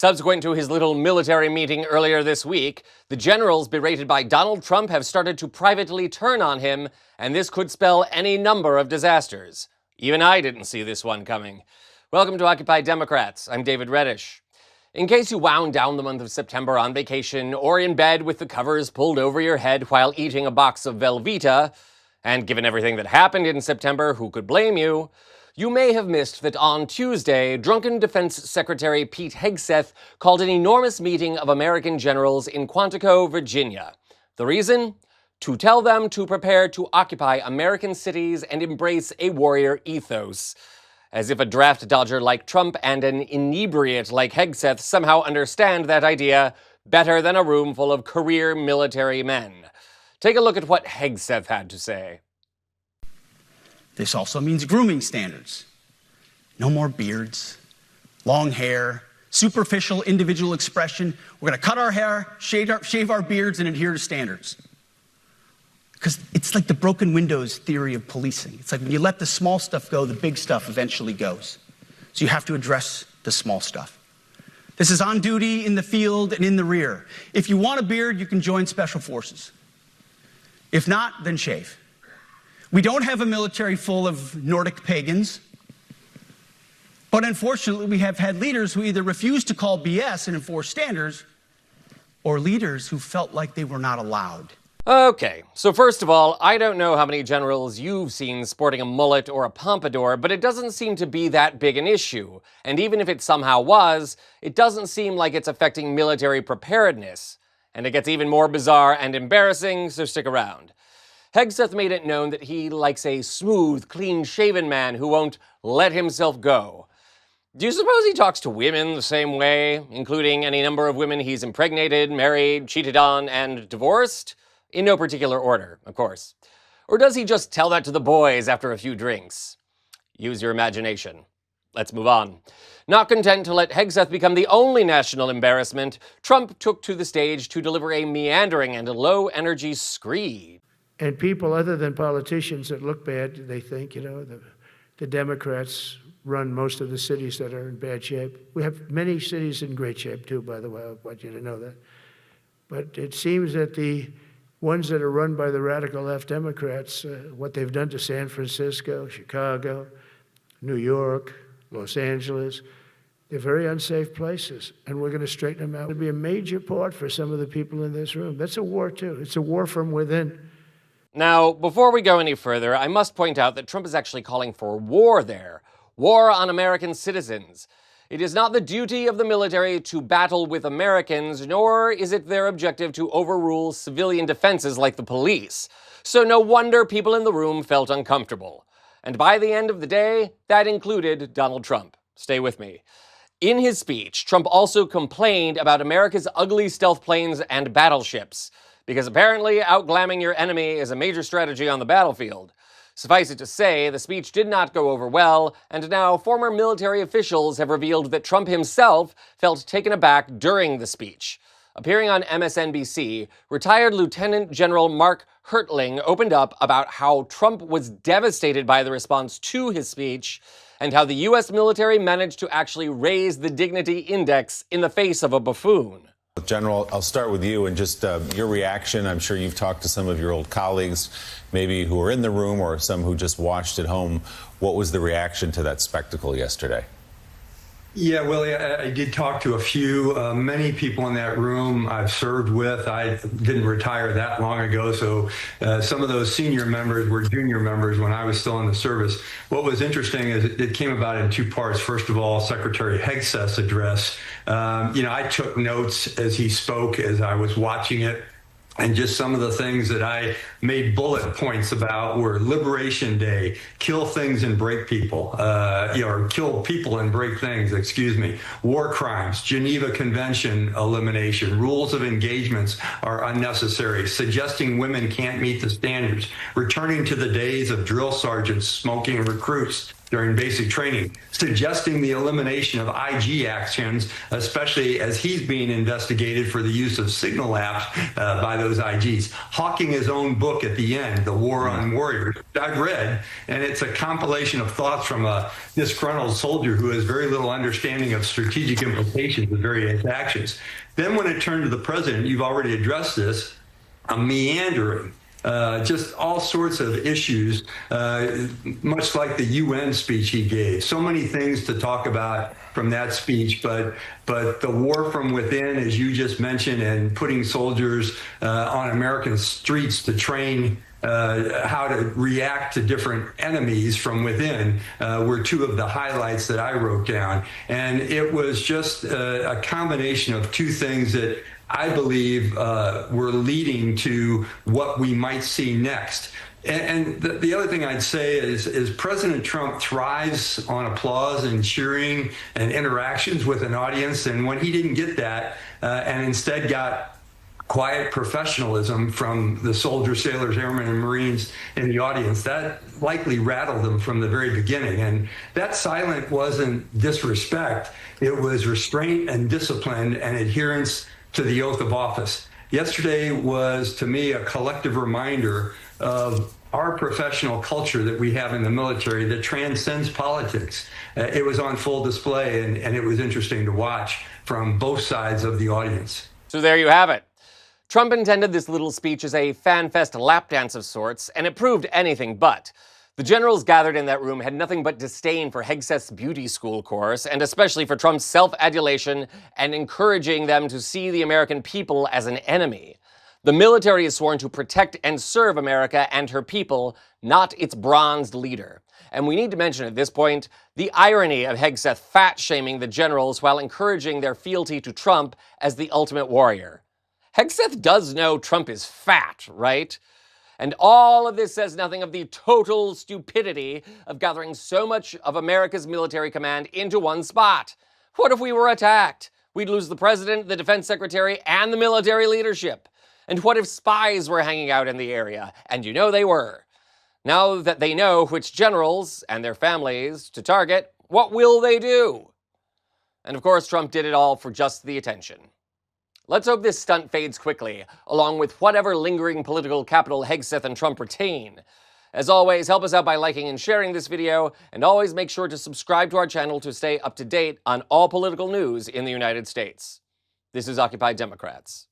Subsequent to his little military meeting earlier this week, the generals berated by Donald Trump have started to privately turn on him, and this could spell any number of disasters. Even I didn't see this one coming. Welcome to Occupy Democrats. I'm David Reddish. In case you wound down the month of September on vacation or in bed with the covers pulled over your head while eating a box of Velveeta, and given everything that happened in September, who could blame you? You may have missed that on Tuesday, drunken Defense Secretary Pete Hegseth called an enormous meeting of American generals in Quantico, Virginia. The reason? To tell them to prepare to occupy American cities and embrace a warrior ethos. As if a draft dodger like Trump and an inebriate like Hegseth somehow understand that idea better than a room full of career military men. Take a look at what Hegseth had to say. This also means grooming standards. No more beards, long hair, superficial individual expression. We're going to cut our hair, shave our beards, and adhere to standards. Because it's like the broken windows theory of policing. It's like when you let the small stuff go, the big stuff eventually goes. So you have to address the small stuff. This is on duty, in the field, and in the rear. If you want a beard, you can join special forces. If not, then shave. We don't have a military full of Nordic pagans, but unfortunately we have had leaders who either refuse to call BS and enforce standards, or leaders who felt like they were not allowed. Okay, so first of all, I don't know how many generals you've seen sporting a mullet or a pompadour, but it doesn't seem to be that big an issue. And even if it somehow was, it doesn't seem like it's affecting military preparedness. And it gets even more bizarre and embarrassing, so stick around. Hegseth made it known that he likes a smooth, clean-shaven man who won't let himself go. Do you suppose he talks to women the same way, including any number of women he's impregnated, married, cheated on, and divorced? In no particular order, of course. Or does he just tell that to the boys after a few drinks? Use your imagination. Let's move on. Not content to let Hegseth become the only national embarrassment, Trump took to the stage to deliver a meandering and low-energy screed. And people other than politicians that look bad, they think, the Democrats run most of the cities that are in bad shape. We have many cities in great shape too, by the way. I want you to know that. But it seems that the ones that are run by the radical left Democrats, what they've done to San Francisco, Chicago, New York, Los Angeles, they're very unsafe places, and we're going to straighten them out. It'll be a major part for some of the people in this room. That's a war too. It's a war from within. Now, before we go any further, I must point out that Trump is actually calling for war there. War on American citizens. It is not the duty of the military to battle with Americans, nor is it their objective to overrule civilian defenses like the police. So no wonder people in the room felt uncomfortable. And by the end of the day, that included Donald Trump. Stay with me. In his speech, Trump also complained about America's ugly stealth planes and battleships, because apparently outglamming your enemy is a major strategy on the battlefield. Suffice it to say, the speech did not go over well, and now former military officials have revealed that Trump himself felt taken aback during the speech. Appearing on MSNBC, retired Lieutenant General Mark Hertling opened up about how Trump was devastated by the response to his speech, and how the U.S. military managed to actually raise the dignity index in the face of a buffoon. General, I'll start with you and just your reaction. I'm sure you've talked to some of your old colleagues, maybe who were in the room or some who just watched at home. What was the reaction to that spectacle yesterday? Yeah, Willie, I did talk to a few, many people in that room I've served with. I didn't retire that long ago, so some of those senior members were junior members when I was still in the service. What was interesting is it came about in two parts. First of all, Secretary Hegseth's address. I took notes as he spoke, as I was watching it. And just some of the things that I made bullet points about were Liberation Day, kill things and break people, or kill people and break things, war crimes, Geneva Convention elimination, rules of engagements are unnecessary, suggesting women can't meet the standards, returning to the days of drill sergeants smoking recruits. during basic training, suggesting the elimination of IG actions, especially as he's being investigated for the use of signal apps by those IGs. Hawking his own book at the end, The War on Warriors, I've read, and it's a compilation of thoughts from a disgruntled soldier who has very little understanding of strategic implications of various actions. Then when it turned to the president, you've already addressed this, a meandering, just all sorts of issues, much like the UN speech he gave. So many things to talk about from that speech, but the war from within, as you just mentioned, and putting soldiers on American streets to train how to react to different enemies from within were two of the highlights that I wrote down. And it was just a combination of two things that I believe were leading to what we might see next. And the other thing I'd say is President Trump thrives on applause and cheering and interactions with an audience. And when he didn't get that and instead got quiet professionalism from the soldiers, sailors, airmen, and Marines in the audience, that likely rattled them from the very beginning. And that silence wasn't disrespect. It was restraint and discipline and adherence to the oath of office. Yesterday was, to me, a collective reminder of our professional culture that we have in the military that transcends politics. It was on full display, and it was interesting to watch from both sides of the audience. So there you have it. Trump intended this little speech as a fan-fest lap dance of sorts, and it proved anything but. The generals gathered in that room had nothing but disdain for Hegseth's beauty school course, and especially for Trump's self-adulation and encouraging them to see the American people as an enemy. The military is sworn to protect and serve America and her people, not its bronzed leader. And we need to mention at this point the irony of Hegseth fat-shaming the generals while encouraging their fealty to Trump as the ultimate warrior. Hegseth does know Trump is fat, right? And all of this says nothing of the total stupidity of gathering so much of America's military command into one spot. What if we were attacked? We'd lose the president, the defense secretary, and the military leadership. And what if spies were hanging out in the area? And you know they were. Now that they know which generals and their families to target, what will they do? And of course, Trump did it all for just the attention. Let's hope this stunt fades quickly, along with whatever lingering political capital Hegseth and Trump retain. As always, help us out by liking and sharing this video, and always make sure to subscribe to our channel to stay up to date on all political news in the United States. This is Occupy Democrats.